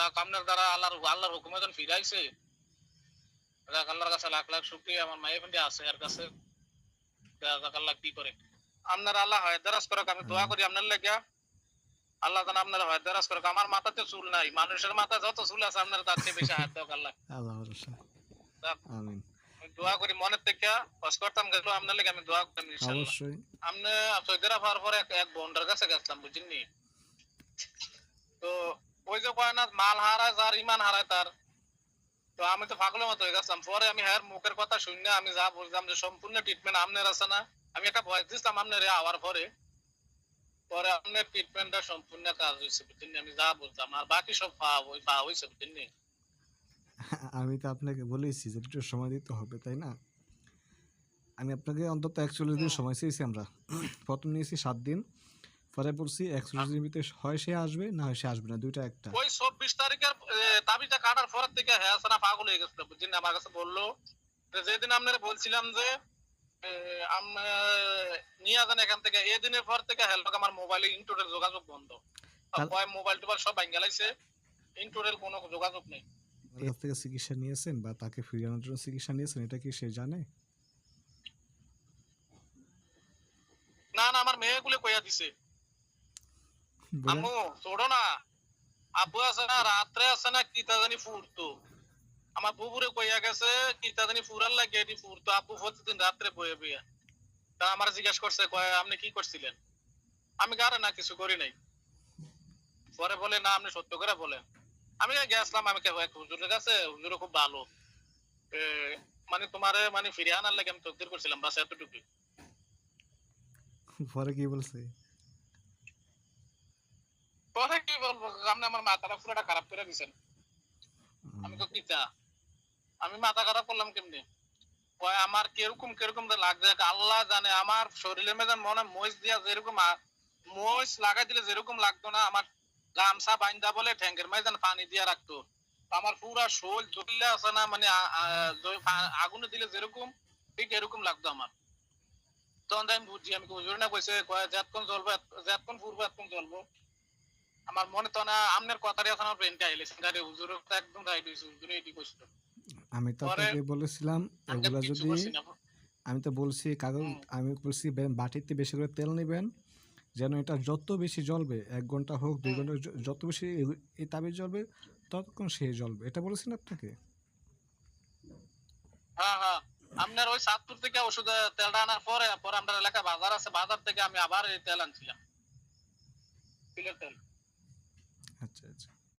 তা আপনার দ্বারা আল্লাহর হুকুমে যখন ফিরাইছে, আল্লাহর কাছে লাখ লাখ শুকরিয়া। আমার মায়ের ফ্যান্ডি আছে এর কাছে, আল্লাহ কি করে আপনার আল্লাহ হয় দারাজ করে। আমি দোয়া করি আপনার লেগে, আল্লাহ যেন আপনার হয় দারাজ করে। আমার মাথাতে চুল নাই, মানুষের মাথায় যত চুল আছে আপনার তার চেয়ে বেশি হায়াত দেওয়া আল্লাহ। আল্লাহ ভরসা। আমিন। দোয়া করি মনের থেকে কষ্ট করতাম গেল আপনার লেগে, আমি দোয়া করতাম ইনশাল্লাহ। অবশ্যই। আপনি সৌদি আরব হওয়ার পরে এক বোনটার কাছে গেছিলাম বুঝছেননি, তো ওই যে কয় না মাল হারায় যার ইমান হারায় তার, তো আমি তো পাগলের মতো হয়ে গেছিলাম। পরে আমি হ্যার মুখের কথা শুনে আমি যা বুঝলাম যে সম্পূর্ণ ট্রিটমেন্ট আপনার আছে না। আমি একটা ভয়েস দিচ্ছিলাম আপনার আওয়ার পরে, পরে আপনার ট্রিটমেন্টটা সম্পূর্ণ কাজ হয়েছে বুঝছেন, আমি যা বলতাম আর বাকি সব পাওয়া হয়েছে বুঝছেন। আমি তো আপনাকে বলেছি যে একটু সময় দিতে হবে, তাই না? আমি আপনাকে অন্তত 41 দিন সময় চেয়েছি আমরা। প্রথম নিয়েছি 7 দিন, পরে বলছি 41 দিনের ভিতরে হয় সে আসবে, না হয় সে আসবে না, দুইটা একটা। ওই 24 তারিখের দাবিটা কাটার পর থেকে হ্যাঁ না পাগল হয়ে গেছিল বুঝছেন। আমার কাছে বললো যেদিন আপনারা বলছিলাম যে নিয়ে যান এখান থেকে, এই দিনের পর থেকে হ্যাঁ আমার মোবাইলে ইন্টারনেট যোগাযোগ বন্ধ। মোবাইল টোবাইল সব ভাঙ্গালাইছে, ইন্টারনেট কোনো যোগাযোগ নেই। আমার কাছ থেকে চিকিৎসা নিয়েছেন বা তাকে ফিরিয়ে আনার জন্য চিকিৎসা নিয়েছেন, এটা কি সে জানে? না না, আমার মেয়েগুলো কইয়া দিছে। আম্মু ছোড়ো না, আব্বু আছে না রাত্রে আছে না কিতা জানি ফুরতো, আমার বুবুরে কইয়া গেছে কিতা জানি ফুরার লাগে এটি ফুরতো। আব্বু প্রতিদিন রাত্রে বইয়া বইয়া তা আমার জিজ্ঞেস করছে কয় আপনি কি করছিলেন, আমি গারে না কিছু করি নাই। পরে বলে না আপনি সত্য করে বলেন। আমি গেছিলাম, আমি এক হুজুরের কাছে, হুজুর খুব ভালো, মানে তোমারে মানে ফিরিয়ে আনার লাগে আমি তকদির করছিলাম বাস এতটুকু। পরে কি বলছে? পরে কি বলবো, আপনি আমার মাথাটা পুরোটা খারাপ করে দিচ্ছেন। আমি তো কিতা, আমি মাথা খারাপ করলাম কেমনি? আমার কিরকম কিরকম লাগছে আল্লাহ জানে। আমার শরীরের মধ্যে মনে মহিষ দিয়া যেরকম মহিষ লাগাই দিলে যেরকম লাগতো না, আমার গামছা বাইন্দা বলে ঠ্যাঙ্গের মাঝে পানি দিয়া রাখতো, আমার পুরা শোল জ্বললে আছে না, মানে আগুনে দিলে যেরকম ঠিক এরকম লাগতো আমার। তখন আমি বুঝছি, আমি হুজুর না কইছে যতক্ষণ জ্বলবো যতক্ষণ ফুরবো এতক্ষণ জ্বলবো। আমার মনে তো না আপনার কথাটাই আছে, আমার ব্রেনটা আইলেছে হুজুর একদম রাইট হয়েছে, হুজুরে এটি কইছিল। আমি তো পরে আপনাকে বলেছিলাম আমি এগুলা কিছু যদি, করছি না। আমি তো বলছি কাগজ, আমি বলছি বাটিতে বেশি করে তেল নেবেন, যেন এটা যত বেশি জ্বলবে, 1 ঘন্টা হোক 2 ঘন্টা, যত বেশি এই তাবিজ জ্বলবে ততক্ষণ সে জ্বলবে, এটা বলেছেন আপনাকে। হ্যাঁ হ্যাঁ, আপনার ওই সাতপুর থেকে ওষুধ তেলটা আনার পরে পরে আমরা এলাকায় বাজার আছে, বাজার থেকে আমি আবার এই তেল আনছিলাম, তিলের তেল। আচ্ছা আচ্ছা।